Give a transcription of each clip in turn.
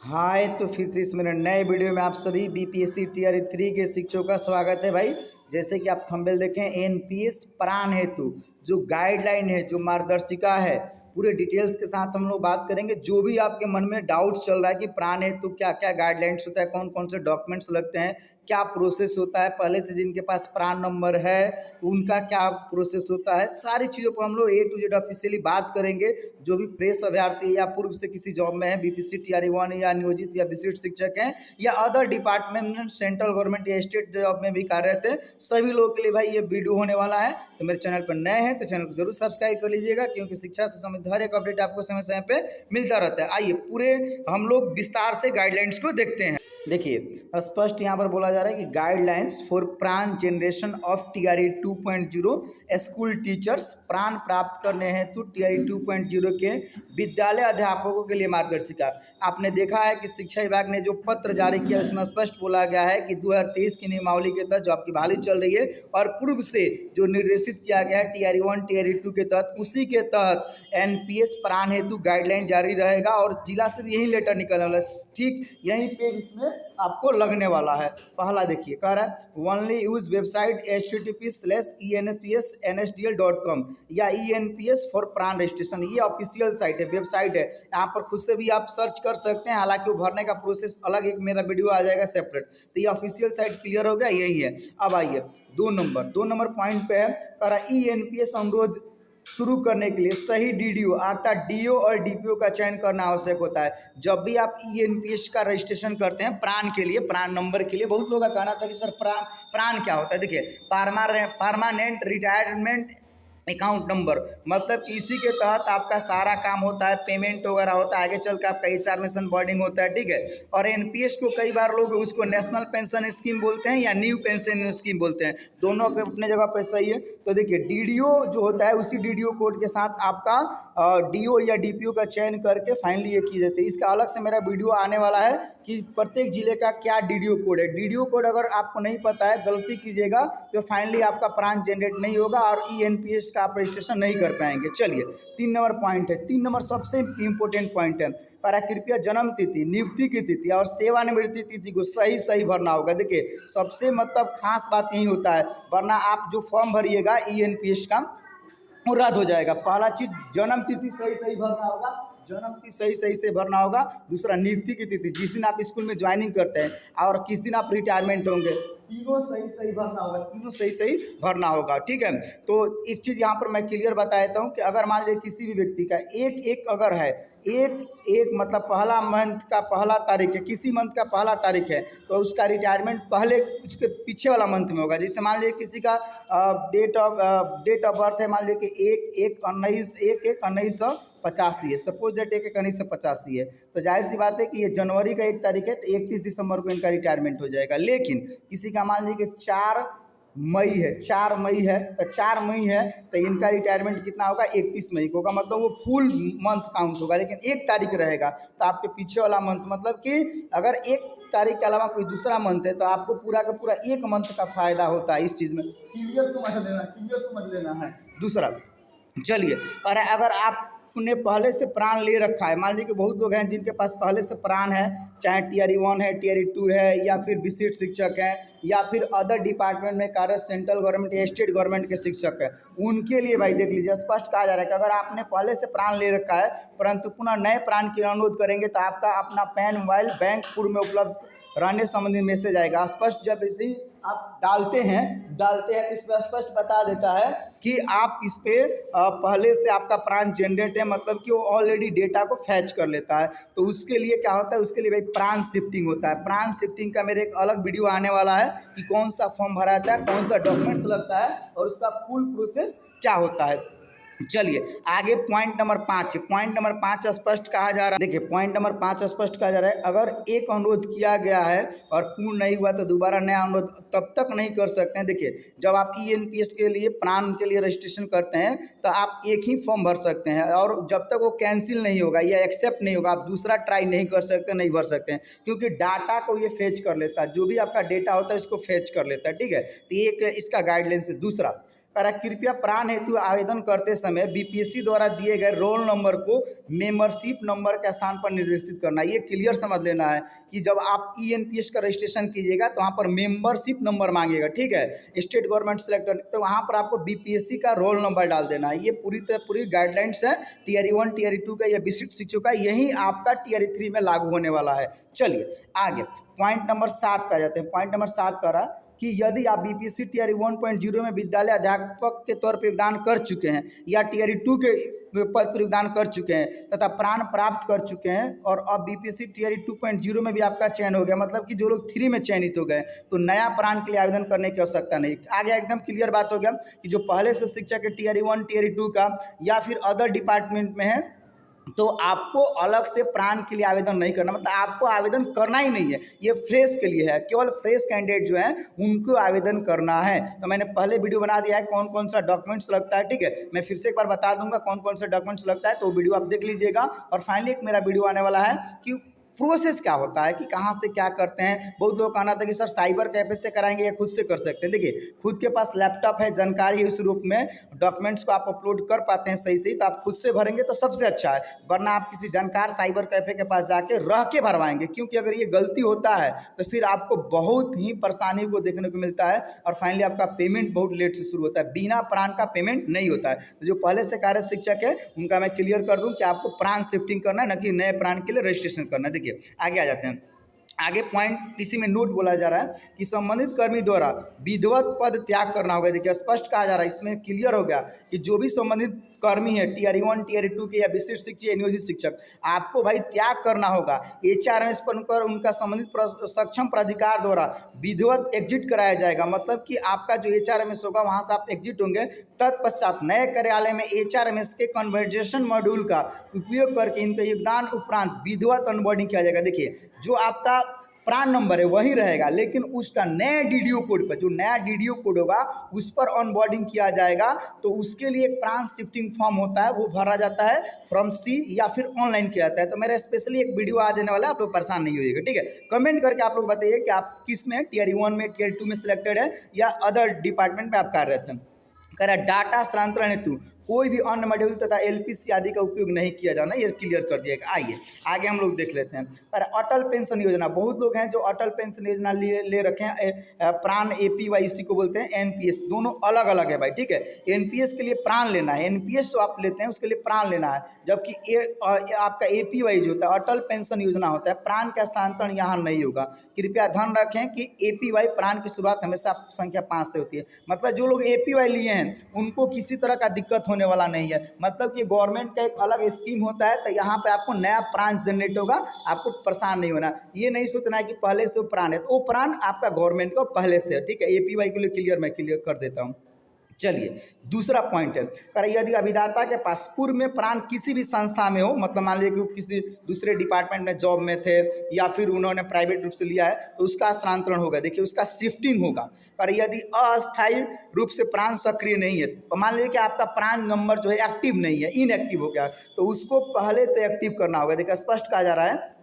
हाय, तो फिर से इस मेरे नए वीडियो में आप सभी बीपीएससी टीआरई 3 के शिक्षकों का स्वागत है भाई। जैसे कि आप थंबनेल देखें, एनपीएस प्राण हेतु जो गाइडलाइन है, जो मार्गदर्शिका है, पूरे डिटेल्स के साथ हम लोग बात करेंगे। जो भी आपके मन में डाउट्स चल रहा है कि प्राण हेतु क्या क्या गाइडलाइंस होता है, कौन कौन से डॉक्यूमेंट्स लगते हैं, क्या प्रोसेस होता है, पहले से जिनके पास प्राण नंबर है उनका क्या प्रोसेस होता है, सारी चीज़ों पर हम लोग ए टू जेड ऑफिशियली बात करेंगे। जो भी प्रेस अभ्यर्थी या पूर्व से किसी जॉब में है, बीपीएससी टीआरई 1 या नियोजित या विशिष्ट शिक्षक हैं या अदर डिपार्टमेंट में सेंट्रल गवर्नमेंट या स्टेट जॉब में भी कार्यरत है, सभी लोगों के लिए भाई ये वीडियो होने वाला है। तो मेरे चैनल पर नए हैं तो चैनल को जरूर सब्सक्राइब कर लीजिएगा, क्योंकि शिक्षा से संबंधित हर एक अपडेट आपको समय समय पे मिलता रहता है। आइए पूरे हम लोग विस्तार से गाइडलाइंस को देखते हैं। देखिए, स्पष्ट यहाँ पर बोला जा रहा है कि गाइडलाइंस फॉर प्राण generation of TRE 2.0 school teachers, प्राण प्राप्त करने हेतु टीआरई 2.0 के विद्यालय अध्यापकों के लिए मार्गदर्शिका। आपने देखा है कि शिक्षा विभाग ने जो पत्र जारी किया उसमें स्पष्ट बोला गया है कि 2023 की नियमावली के तहत जो आपकी बहाली चल रही है और पूर्व से जो निर्देशित किया गया है टीआरई 1 टीआरई 2 के तहत, उसी के तहत एनपीएस प्राण हेतु गाइडलाइन जारी रहेगा और जिला से भी यही लेटर निकलने वाला है। ठीक यहीं पे इसमें आपको लगने वाला है। पहला देखिए, कह रहा है ओनली यूज वेबसाइट https:/enpsnsdl.com या enps फॉर प्राण रजिस्ट्रेशन। ये ऑफिशियल साइट है, वेबसाइट है, यहाँ पर खुद से भी आप सर्च कर सकते हैं। हालांकि वो भरने का प्रोसेस अलग, एक मेरा वीडियो आ जाएगा सेपरेट। तो ये ऑफिशियल साइट क्लियर हो गया, यही है। अब आइए दो नंबर पॉइंट पे है, कह रहा है ENPS अनुरोध शुरू करने के लिए सही डीडीओ अर्थात डीओ और डीपीओ का चयन करना आवश्यक होता है। जब भी आप ईएनपीएस का रजिस्ट्रेशन करते हैं प्राण के लिए, प्राण नंबर के लिए, बहुत लोगों का कहना था कि सर प्राण क्या होता है। देखिए, परमानेंट रिटायरमेंट अकाउंट नंबर, मतलब इसी के तहत आपका सारा काम होता है, पेमेंट वगैरह होता है, आगे चल के आपका एचआर मिशन बॉर्डिंग होता है, ठीक है। और एनपीएस को कई बार लोग उसको नेशनल पेंशन स्कीम बोलते हैं या न्यू पेंशन स्कीम बोलते हैं, दोनों के अपने जगह पर सही है। तो देखिए, डीडीओ जो होता है उसी डीडीओ कोड के साथ आपका डीओ या डीपीओ का चयन करके फाइनली ये की जाती है। इसका अलग से मेरा वीडियो आने वाला है कि प्रत्येक जिले का क्या डीडीओ कोड है। डीडीओ कोड अगर आपको नहीं पता है, गलती कीजिएगा तो फाइनली आपका प्राण जनरेट नहीं होगा और ईएनपीएस का आप रजिस्ट्रेशन नहीं कर पाएंगे। चलिए 3 नंबर पॉइंट है, 3 नंबर सबसे इंपॉर्टेंट पॉइंट है, पर कृपया जन्म तिथि, नियुक्ति की तिथि और सेवानिवृत्ति तिथि को सही भरना होगा। देखिए, सबसे मतलब खास बात यही होता है, वरना आप जो फॉर्म भरिएगा ईएनपीएस का वो रद्द हो जाएगा। पहला चीज जन्म तिथि सही भरना होगा, जन्म तिथि सही से भरना होगा। दूसरा, नियुक्ति की तिथि, जिस दिन आप स्कूल में ज्वाइनिंग करते हैं और किस दिन आप रिटायरमेंट होंगे, तीनों सही भरना होगा, तीनों सही भरना होगा, ठीक है। तो एक चीज़ यहाँ पर मैं क्लियर बता देता हूँ कि अगर मान लीजिए किसी भी व्यक्ति का एक अगर है, एक मतलब पहला मंथ का पहला तारीख है, किसी मंथ का पहला तारीख है, तो उसका रिटायरमेंट पहले उसके पीछे वाला मंथ में होगा। जैसे मान लीजिए किसी का डेट ऑफ बर्थ है, मान लीजिए कि 1/19/1985 है, सपोज दैट 1/1985 है, तो जाहिर सी बात है कि ये जनवरी का 1 तारीख है, तो 31 दिसंबर को इनका रिटायरमेंट हो जाएगा। लेकिन किसी का मान लीजिए कि 4 मई है, तो 4 मई है तो इनका रिटायरमेंट कितना होगा, 31 मई को होगा, मतलब वो फुल मंथ काउंट होगा। लेकिन 1 तारीख रहेगा तो आपके पीछे वाला मंथ, मतलब कि अगर 1 तारीख के अलावा कोई दूसरा मंथ है तो आपको पूरा का पूरा 1 मंथ का फायदा होता है। इस चीज़ में क्लियर समझ लेना है। दूसरा, चलिए, और अगर आपने पहले से प्राण ले रखा है, मान लीजिए कि बहुत लोग हैं जिनके पास पहले से प्राण है, चाहे टीआरई 1 है, टीआरई 2 है, या फिर विशिष्ट शिक्षक हैं, या फिर अदर डिपार्टमेंट में कार्य सेंट्रल गवर्नमेंट या स्टेट गवर्नमेंट के शिक्षक हैं, उनके लिए भाई देख लीजिए, स्पष्ट कहा जा रहा है कि अगर आपने पहले से प्राण ले रखा है परंतु पुनः नए प्राण के अनुरोध करेंगे तो आपका अपना पैन मोबाइल बैंक पूर्व में उपलब्ध रहने संबंधी मैसेज आएगा। स्पष्ट जब इसी आप डालते हैं तो इस पर स्पष्ट बता देता है कि आप इस पे पहले से आपका प्राण जनरेट है, मतलब कि वो ऑलरेडी डेटा को फैच कर लेता है। तो उसके लिए क्या होता है, उसके लिए भाई प्राण शिफ्टिंग होता है। प्राण शिफ्टिंग का मेरे एक अलग वीडियो आने वाला है कि कौन सा फॉर्म भरा जाता है, कौन सा डॉक्यूमेंट्स लगता है और उसका फुल प्रोसेस क्या होता है। चलिए आगे पॉइंट नंबर 5, पॉइंट नंबर 5 स्पष्ट कहा जा रहा है। देखिए, पॉइंट नंबर 5 स्पष्ट कहा जा रहा है, अगर एक अनुरोध किया गया है और पूर्ण नहीं हुआ तो दोबारा नया अनुरोध तब तक नहीं कर सकते हैं। देखिए, जब आप ईएनपीएस के लिए प्राण के लिए रजिस्ट्रेशन करते हैं तो आप एक ही फॉर्म भर सकते हैं, और जब तक वो कैंसिल नहीं होगा या एक्सेप्ट नहीं होगा आप दूसरा ट्राई नहीं कर सकते, नहीं भर सकते हैं, क्योंकि डाटा को ये फेच कर लेता है, जो भी आपका डेटा होता है इसको फेच कर लेता है, ठीक है। तो एक इसका गाइडलाइंस है। दूसरा, कह रहा कृपया प्राण हेतु आवेदन करते समय बीपीएससी द्वारा दिए गए रोल नंबर को मेंबरशिप नंबर के स्थान पर निर्देशित करना। ये क्लियर समझ लेना है कि जब आप ईएनपीएस का रजिस्ट्रेशन कीजिएगा तो वहाँ पर मेंबरशिप नंबर मांगेगा, ठीक है, स्टेट गवर्नमेंट सेलेक्टर, तो वहाँ पर आपको बीपीएससी का रोल नंबर डाल देना है। ये पूरी गाइडलाइंस है टीयर 1 टीयर 2 का या विशिष्ट शिक्षकों का, यही आपका टीयर 3 में लागू होने वाला है। चलिए आगे पॉइंट नंबर 7 पे आ जाते हैं। पॉइंट नंबर 7 कह रहा कि यदि आप बीपीएससी टीयर 1.0 में विद्यालय अध्यापक के तौर पर योगदान कर चुके हैं या टीयर 2 के पद पर योगदान कर चुके हैं तथा प्राण प्राप्त कर चुके हैं और अब बीपीएससी टीयर 2.0 में भी आपका चयन हो गया, मतलब कि जो लोग 3 में चयनित हो गए तो नया प्राण के लिए आवेदन करने की आवश्यकता नहीं। आगे एकदम क्लियर बात हो गया कि जो पहले से शिक्षक है टीयर 1 टीयर 2 का या फिर अदर डिपार्टमेंट में है तो आपको अलग से प्राण के लिए आवेदन नहीं करना, मतलब आपको आवेदन करना ही नहीं है। ये फ्रेश के लिए है, केवल फ्रेश कैंडिडेट जो है उनको आवेदन करना है। तो मैंने पहले वीडियो बना दिया है कौन कौन सा डॉक्यूमेंट्स लगता है, ठीक है, मैं फिर से एक बार बता दूंगा कौन कौन सा डॉक्यूमेंट्स लगता है, तो वीडियो आप देख लीजिएगा। और फाइनली एक मेरा वीडियो आने वाला है कि प्रोसेस क्या होता है, कि कहाँ से क्या करते हैं। बहुत लोग कहना था कि सर साइबर कैफे से कराएंगे या खुद से कर सकते हैं। देखिए खुद के पास लैपटॉप है, जानकारी है, इस रूप में डॉक्यूमेंट्स को आप अपलोड कर पाते हैं सही तो आप खुद से भरेंगे तो सबसे अच्छा है, वरना आप किसी जानकार साइबर कैफे के पास जाके रह के भरवाएंगे, क्योंकि अगर ये गलती होता है तो फिर आपको बहुत ही परेशानी को देखने को मिलता है और फाइनली आपका पेमेंट बहुत लेट से शुरू होता है, बिना प्राण का पेमेंट नहीं होता है। तो जो पहले से कार्य शिक्षक है उनका मैं क्लियर कर दूं कि आपको प्राण शिफ्टिंग करना है, न कि नए प्राण के लिए रजिस्ट्रेशन करना है। आगे आ जाते हैं। आगे पॉइंट इसी में नोट बोला जा रहा है कि संबंधित कर्मी द्वारा विधिवत पद त्याग करना होगा। देखिए स्पष्ट कहा जा रहा है, इसमें क्लियर हो गया कि जो भी संबंधित कर्मी है टीयर 1 टीयर 2 के या विशिष्ट शिक्षक या नियोजित शिक्षक, आपको भाई त्याग करना होगा। एचआरएमएस पर उनका संबंधित सक्षम प्राधिकार द्वारा विधिवत एग्जिट कराया जाएगा, मतलब कि आपका जो एचआरएमएस होगा वहां से आप एग्जिट होंगे। तत्पश्चात नए कार्यालय में एचआरएमएस के कन्वर्जेशन मॉड्यूल का उपयोग करके इनके योगदान उपरांत विधिवत ऑनबोर्डिंग किया जाएगा। देखिए जो आपका प्राण नंबर है वही रहेगा, लेकिन उसका नए डीडीओ कोड पर, जो नया डीडीओ कोड होगा उस पर ऑनबोर्डिंग किया जाएगा। तो उसके लिए एक प्राण शिफ्टिंग फॉर्म होता है, वो भरा जाता है फ्रॉम सी या फिर ऑनलाइन किया जाता है। तो मेरा स्पेशली एक वीडियो आ जाने वाला है, आप लोग परेशान नहीं होइएगा, ठीक है। कमेंट करके आप लोग बताइए कि आप किस में टीयर 1 में टीयर 2 में सिलेक्टेड है या अदर डिपार्टमेंट में आप कार्यरत हैं। कह रहा डाटा स्थानांतरण हेतु कोई भी अन्य मॉड्यूल तथा एलपीसी आदि का उपयोग नहीं किया जाना, ये क्लियर कर दिएगा। आइए आगे हम लोग देख लेते हैं। अरे अटल पेंशन योजना, बहुत लोग हैं जो अटल पेंशन योजना ले रखे हैं, प्राण एपीवाई इसी को बोलते हैं, एनपीएस, दोनों अलग अलग है भाई, ठीक है। एनपीएस के लिए प्राण लेना है, एनपीएस जो आप लेते हैं उसके लिए प्राण लेना है, जबकि आपका एपीवाई जो होता है अटल पेंशन योजना होता है, प्राण का स्थानांतरण यहाँ नहीं होगा। कृपया ध्यान रखें कि एपीवाई प्राण की शुरुआत हमेशा संख्या 5 से होती है, मतलब जो लोग एपीवाई लिए हैं उनको किसी तरह का दिक्कत होने वाला नहीं है। मतलब कि गवर्नमेंट का एक अलग स्कीम होता है, तो यहाँ पे आपको नया प्राण जनरेट होगा, आपको परेशान नहीं होना। ये नहीं सोचना है कि पहले से वो प्राण है, तो वो प्राण आपका गवर्नमेंट का पहले से है, ठीक है। एपीवाई के लिए क्लियर मैं क्लियर कर देता हूँ। चलिए दूसरा पॉइंट है, अरे यदि अभिदाता के पास पूर्व में प्राण किसी भी संस्था में हो, मतलब मान लीजिए कि वो किसी दूसरे डिपार्टमेंट में जॉब में थे या फिर उन्होंने प्राइवेट रूप से लिया है, तो उसका स्थानांतरण होगा। देखिए उसका शिफ्टिंग होगा। पर यदि अस्थायी रूप से प्राण सक्रिय नहीं है, तो मान लीजिए कि आपका प्राण नंबर जो है एक्टिव नहीं है, इनएक्टिव हो गया, तो उसको पहले तो एक्टिव करना होगा। देखिए स्पष्ट कहा जा रहा है,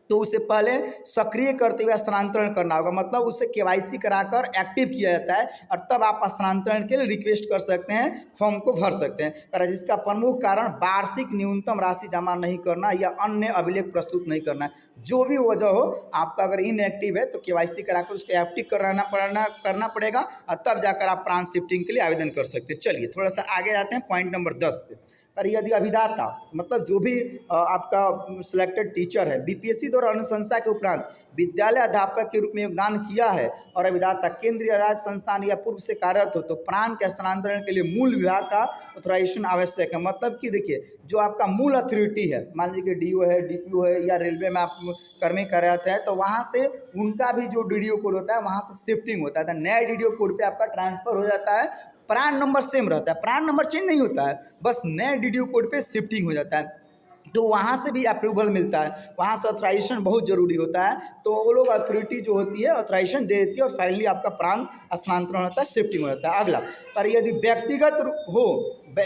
तो उसे पहले सक्रिय करते हुए स्थानांतरण करना होगा, मतलब उसे केवाईसी कराकर एक्टिव किया जाता है और तब आप स्थानांतरण के लिए रिक्वेस्ट कर सकते हैं, फॉर्म को भर सकते हैं। जिसका प्रमुख कारण वार्षिक न्यूनतम राशि जमा नहीं करना या अन्य अभिलेख प्रस्तुत नहीं करना है। जो भी वजह हो, आपका अगर इनएक्टिव है तो केवाईसी कराकर उसको एक्टिव करना पड़ेगा और तब जाकर आप प्राण शिफ्टिंग के लिए आवेदन कर सकते हैं। चलिए थोड़ा सा आगे जाते हैं पॉइंट नंबर 10 पे। और यदि अभिदाता मतलब जो भी आपका सिलेक्टेड टीचर है बीपीएससी द्वारा अनुशंसा के उपरांत विद्यालय अध्यापक के रूप में योगदान किया है और अभिदाता केंद्रीय राज्य संस्थान या पूर्व से कार्यरत हो, तो प्राण के स्थानांतरण के लिए मूल विभाग का ऑथराइजेशन आवश्यक है। मतलब कि देखिए जो आपका मूल अथॉरिटी है, मान लीजिए डीओ है, डीपीओ है या रेलवे में आप कर्मी कार्यरत है, तो वहाँ से उनका भी जो डीडीओ कोड होता है वहाँ से शिफ्टिंग होता है, तो नए डीडीओ कोड पे आपका ट्रांसफर हो जाता है। प्राण नंबर सेम रहता है, प्राण नंबर चेंज नहीं होता है, बस नए डीडीओ कोड पे शिफ्टिंग हो जाता है। तो वहाँ से भी अप्रूवल मिलता है, वहाँ से ऑथराइजेशन बहुत ज़रूरी होता है। तो वो लोग अथॉरिटी जो होती है ऑथराइजेशन दे देती है और फाइनली आपका प्राण स्थानांतरण होता है, शिफ्टिंग हो जाता है। अगला, पर यदि व्यक्तिगत हो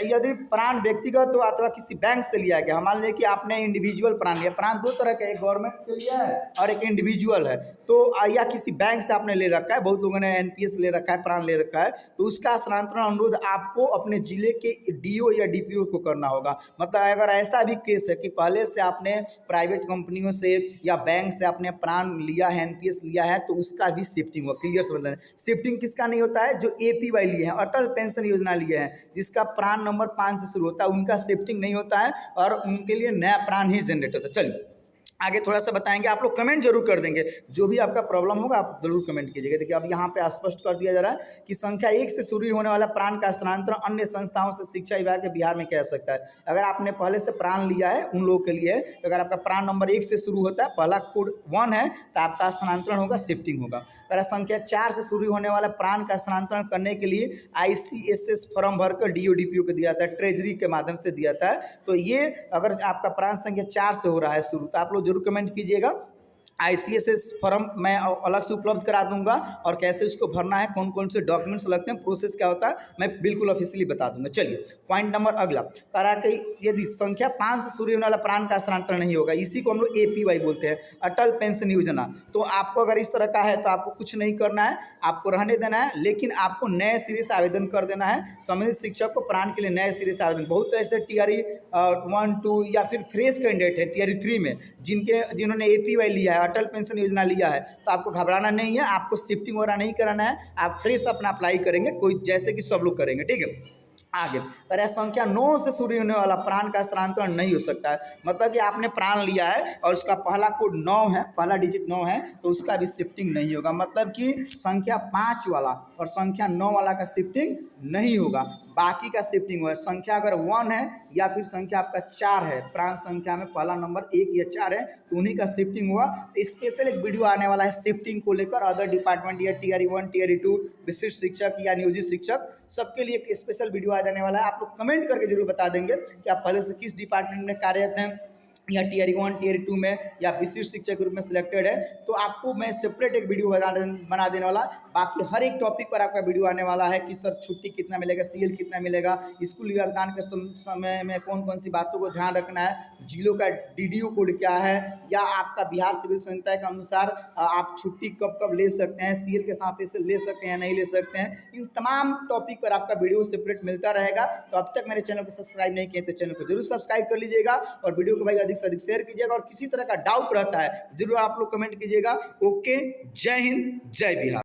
यदि प्राण व्यक्तिगत हो अथवा किसी बैंक से लिया गया, मान लीजिए कि आपने इंडिविजुअल प्राण लिया, प्राण दो तरह के, एक गवर्नमेंट के लिए है और एक इंडिविजुअल है, तो या किसी बैंक से आपने ले रखा है, बहुत लोगों ने एनपीएस ले रखा है, प्राण ले रखा है, तो उसका स्थानांतरण अनुरोध आपको अपने जिले के डीओ या डीपीओ को करना होगा। मतलब अगर ऐसा भी केस है कि पहले से आपने प्राइवेट कंपनियों से या बैंक से आपने प्राण लिया है, एनपीएस लिया है, तो उसका भी शिफ्टिंग होगा। क्लियर समझ लें, शिफ्टिंग किसका नहीं होता है? जो एपीवाई लिए हैं, अटल पेंशन योजना लिए हैं, जिसका प्राण नंबर 5 से शुरू होता है, उनका शिफ्टिंग नहीं होता है और उनके लिए नया प्राण ही जनरेट होता है। चलिए आगे थोड़ा सा बताएंगे, आप लोग कमेंट जरूर कर देंगे, जो भी आपका प्रॉब्लम होगा आप जरूर कमेंट कीजिएगा। देखिए अब यहाँ पे स्पष्ट कर दिया जा रहा है कि संख्या 1 से शुरू होने वाला प्राण का स्थानांतरण अन्य संस्थाओं से शिक्षा विभाग के बिहार में किया जा सकता है। अगर आपने पहले से प्राण लिया है उन लोगों के लिए, तो अगर आपका प्राण नंबर 1 से शुरू होता है, पहला कोड 1 है, तो आपका स्थानांतरण होगा, शिफ्टिंग होगा। अगर संख्या 4 से शुरू होने वाला प्राण का स्थानांतरण करने के लिए ICSS फॉर्म भरकर DO-DPO को दिया जाता है, ट्रेजरी के माध्यम से दिया जाता है। तो ये अगर आपका प्राण संख्या 4 से हो रहा है शुरू, तो आप लोग जरूर कमेंट कीजिएगा। ICSS फॉर्म मैं अलग से उपलब्ध करा दूंगा और कैसे उसको भरना है, कौन कौन से डॉक्यूमेंट्स लगते हैं, प्रोसेस क्या होता है, मैं बिल्कुल ऑफिशियली बता दूंगा। चलिए पॉइंट नंबर अगला करा कि यदि संख्या 5 से शुरू होने वाला प्राण का स्थानांतरण नहीं होगा, इसी को हम लोग APY बोलते हैं, अटल पेंशन योजना। तो आपको अगर इस तरह का है तो आपको कुछ नहीं करना है, आपको रहने देना है, लेकिन आपको नए सिरे से आवेदन कर देना है। संबंधित शिक्षक को प्राण के लिए नए सिरे से आवेदन, बहुत ऐसे TRE 1, 2 या फिर फ्रेश कैंडिडेट है TRE 3 में जिन्होंने APY लिया है, अटल पेंशन योजना लिया है, तो आपको घबराना नहीं है, आपको शिफ्टिंग वगैरह नहीं कराना है, आप फ्रेश अपना अप्लाई करेंगे, कोई जैसे कि सब लोग करेंगे। ठीक है, आगे तरह संख्या 9 से शुरू होने वाला प्राण का स्थानांतरण नहीं हो सकता है। मतलब कि आपने प्राण लिया है और उसका पहला कोड 9 है, पहला डिजिट 9 है, तो उसका भी शिफ्टिंग नहीं होगा। मतलब कि संख्या 5 वाला और संख्या 9 वाला का शिफ्टिंग नहीं होगा, बाकी का शिफ्टिंग होगा। संख्या अगर 1 है या फिर संख्या आपका 4 है, प्राण संख्या में पहला नंबर 1 या 4 है, तो उन्हीं का शिफ्टिंग हुआ। तो स्पेशल एक वीडियो आने वाला है शिफ्टिंग को लेकर, अदर डिपार्टमेंट या TRE 1 TRE 2 विशिष्ट शिक्षक या नियोजित शिक्षक सबके लिए एक स्पेशल वीडियो आ जाने वाला है। आप लोग कमेंट करके जरूर बता देंगे कि आप पहले से किस डिपार्टमेंट में कार्यरत हैं, या TRE 1 TRE 2 में या विशिष्ट शिक्षक के रूप में सिलेक्टेड है, तो आपको मैं सेपरेट एक वीडियो बना देने वाला। बाकी हर एक टॉपिक पर आपका वीडियो आने वाला है कि सर छुट्टी कितना मिलेगा, CL कितना मिलेगा, स्कूल योगदान के समय में कौन कौन सी बातों को ध्यान रखना है, जिलों का DDO कोड क्या है, या आपका बिहार सिविल संहिता के अनुसार आप छुट्टी कब कब ले सकते हैं, CL के साथ इसे ले सकते हैं नहीं ले सकते हैं, इन तमाम टॉपिक पर आपका वीडियो सेपरेट मिलता रहेगा। तो अब तक मेरे चैनल को सब्सक्राइब नहीं किए तो चैनल को जरूर सब्सक्राइब कर लीजिएगा और वीडियो को भाई अधिक से अधिक शेयर कीजिएगा, और किसी तरह का डाउट रहता है जरूर आप लोग कमेंट कीजिएगा। ओके, जय हिंद, जय बिहार।